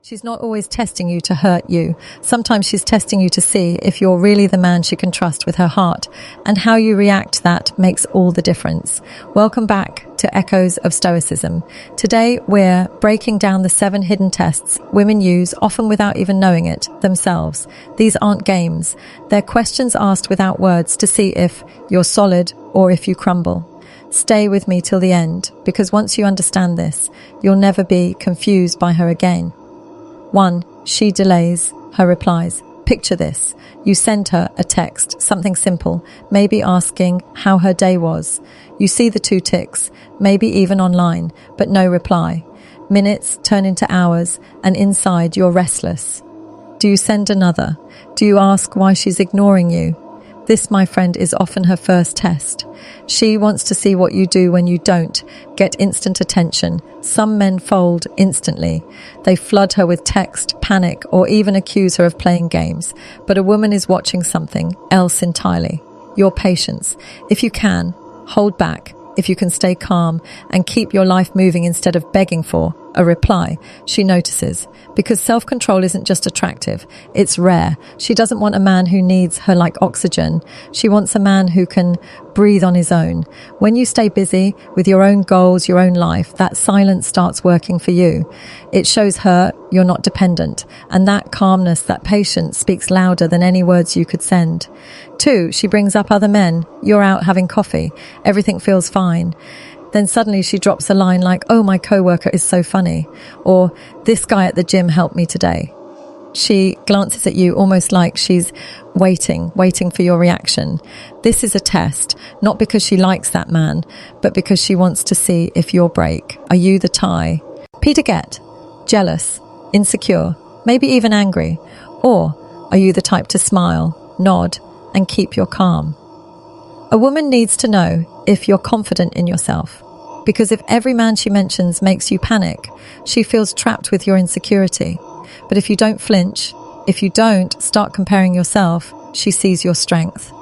She's not always testing you to hurt you. Sometimes she's testing you to see if you're really the man she can trust with her heart, and how you react to that makes all the difference. Welcome back to Echoes of Stoicism. Today we're breaking down the 7 hidden tests women use, often without even knowing it themselves. These aren't games. They're questions asked without words to see if you're solid or if you crumble. Stay with me till the end, because once you understand this, you'll never be confused by her again. 1. She delays her replies. Picture this. You send her a text, something simple, maybe asking how her day was. You see the 2 ticks, maybe even online, but no reply. Minutes turn into hours, and inside you're restless. Do you send another? Do you ask why she's ignoring you? This, my friend, is often her first test. She wants to see what you do when you don't get instant attention. Some men fold instantly. They flood her with text, panic, or even accuse her of playing games. But a woman is watching something else entirely. Your patience. If you can, hold back. If you can stay calm and keep your life moving instead of begging for a reply, she notices. Because self-control isn't just attractive, it's rare. She doesn't want a man who needs her like oxygen. She wants a man who can breathe on his own. When you stay busy with your own goals, your own life, that silence starts working for you. It shows her you're not dependent. And that calmness, that patience speaks louder than any words you could send. 2, she brings up other men. You're out having coffee. Everything feels fine. Then suddenly she drops a line like, "Oh, my coworker is so funny," or "This guy at the gym helped me today." She glances at you almost like she's waiting for your reaction. This is a test, not because she likes that man, but because she wants to see if you'll break. Are you the tie? Peter Get, jealous, insecure, maybe even angry? Or are you the type to smile, nod, and keep your calm? A woman needs to know if you're confident in yourself. Because if every man she mentions makes you panic, she feels trapped with your insecurity. But if you don't flinch, if you don't start comparing yourself, she sees your strength.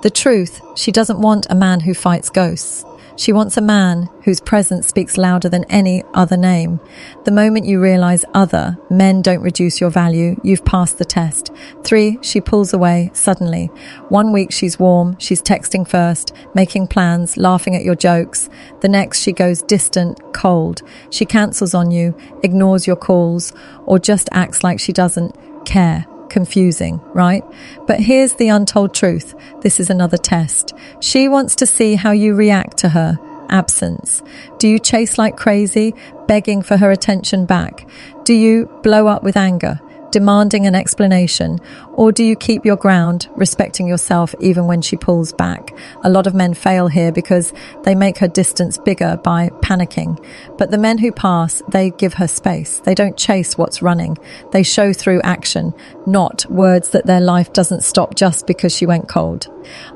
The truth, she doesn't want a man who fights ghosts. She wants a man whose presence speaks louder than any other name. The moment you realize other men don't reduce your value, you've passed the test. 3, she pulls away suddenly. 1 week she's warm, she's texting first, making plans, laughing at your jokes. The next she goes distant, cold. She cancels on you, ignores your calls, or just acts like she doesn't care. Confusing, right? But here's the untold truth. This is another test. She wants to see how you react to her absence. Do you chase like crazy, begging for her attention back? Do you blow up with anger, demanding an explanation? Or do you keep your ground, respecting yourself even when she pulls back? A lot of men fail here because they make her distance bigger by panicking. But the men who pass, they give her space. They don't chase what's running. They show through action, not words that their life doesn't stop just because she went cold.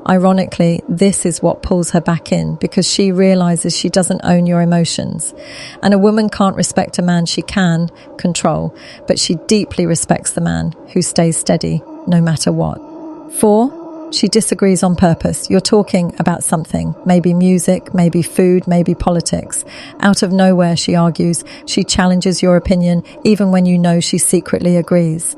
Ironically, this is what pulls her back in, because she realizes she doesn't own your emotions. And a woman can't respect a man she can control, but she deeply respects the man who stays steady no matter what. 4, she disagrees on purpose. You're talking about something, maybe music, maybe food, maybe politics. Out of nowhere, she argues. She challenges your opinion, even when you know she secretly agrees.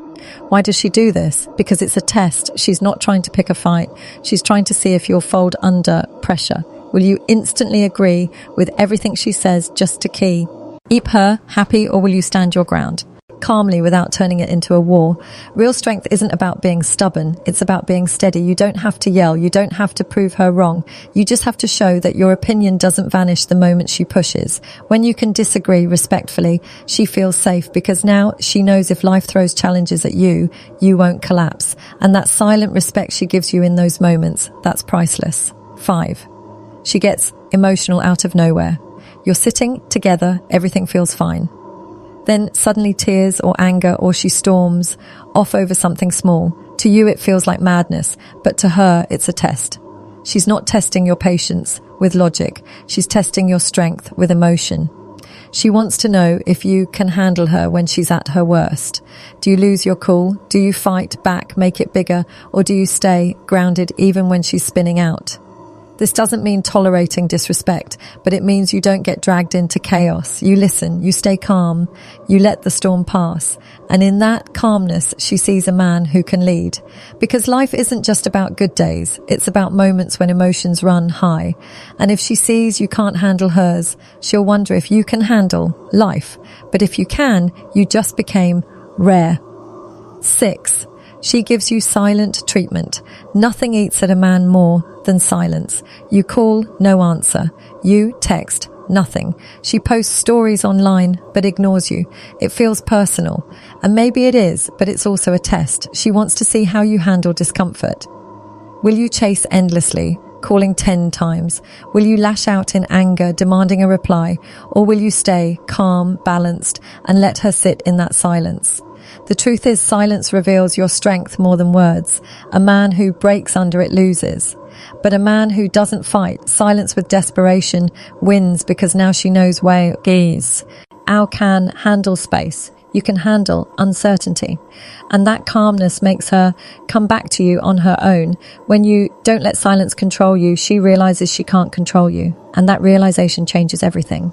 Why does she do this? Because it's a test. She's not trying to pick a fight. She's trying to see if you'll fold under pressure. Will you instantly agree with everything she says just to keep her happy, or will you stand your ground calmly without turning it into a war? Real strength isn't about being stubborn. It's about being steady. You don't have to yell. You don't have to prove her wrong. You just have to show that your opinion doesn't vanish the moment she pushes. When you can disagree respectfully, she feels safe, because now she knows if life throws challenges at you, you won't collapse. And that silent respect she gives you in those moments, that's priceless. 5, she gets emotional out of nowhere. You're sitting together, everything feels fine. Then suddenly tears or anger, or she storms off over something small. To you it feels like madness, but to her it's a test. She's not testing your patience with logic. She's testing your strength with emotion. She wants to know if you can handle her when she's at her worst. Do you lose your cool? Do you fight back, make it bigger? Or do you stay grounded even when she's spinning out? This doesn't mean tolerating disrespect, but it means you don't get dragged into chaos. You listen, you stay calm, you let the storm pass. And in that calmness, she sees a man who can lead. Because life isn't just about good days. It's about moments when emotions run high. And if she sees you can't handle hers, she'll wonder if you can handle life. But if you can, you just became rare. 6. She gives you silent treatment. Nothing eats at a man more than silence. You call, no answer. You text, nothing. She posts stories online, but ignores you. It feels personal. And maybe it is, but it's also a test. She wants to see how you handle discomfort. Will you chase endlessly, calling 10 times? Will you lash out in anger, demanding a reply? Or will you stay calm, balanced, and let her sit in that silence? The truth is, silence reveals your strength more than words. A man who breaks under it loses. But a man who doesn't fight, silence with desperation, wins because now she knows where it is. Al can handle space. You can handle uncertainty. And that calmness makes her come back to you on her own. When you don't let silence control you, she realizes she can't control you. And that realization changes everything.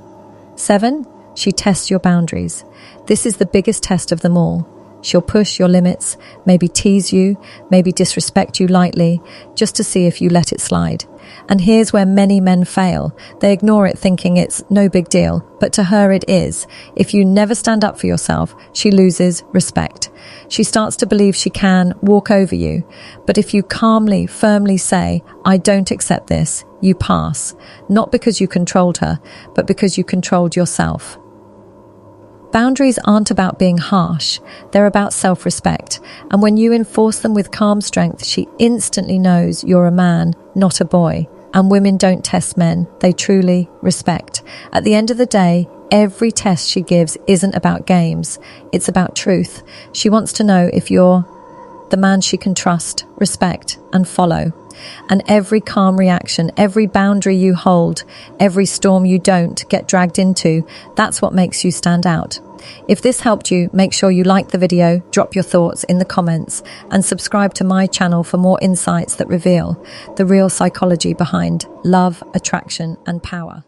7, she tests your boundaries. This is the biggest test of them all. She'll push your limits, maybe tease you, maybe disrespect you lightly, just to see if you let it slide. And here's where many men fail. They ignore it thinking it's no big deal, but to her it is. If you never stand up for yourself, she loses respect. She starts to believe she can walk over you. But if you calmly, firmly say, I don't accept this, you pass. Not because you controlled her, but because you controlled yourself. Boundaries aren't about being harsh, they're about self-respect. And when you enforce them with calm strength, she instantly knows you're a man, not a boy. And women don't test men, they truly respect. At the end of the day, every test she gives isn't about games, it's about truth. She wants to know if you're the man she can trust, respect, and follow. And every calm reaction, every boundary you hold, every storm you don't get dragged into, that's what makes you stand out. If this helped you, make sure you like the video, drop your thoughts in the comments, and subscribe to my channel for more insights that reveal the real psychology behind love, attraction, and power.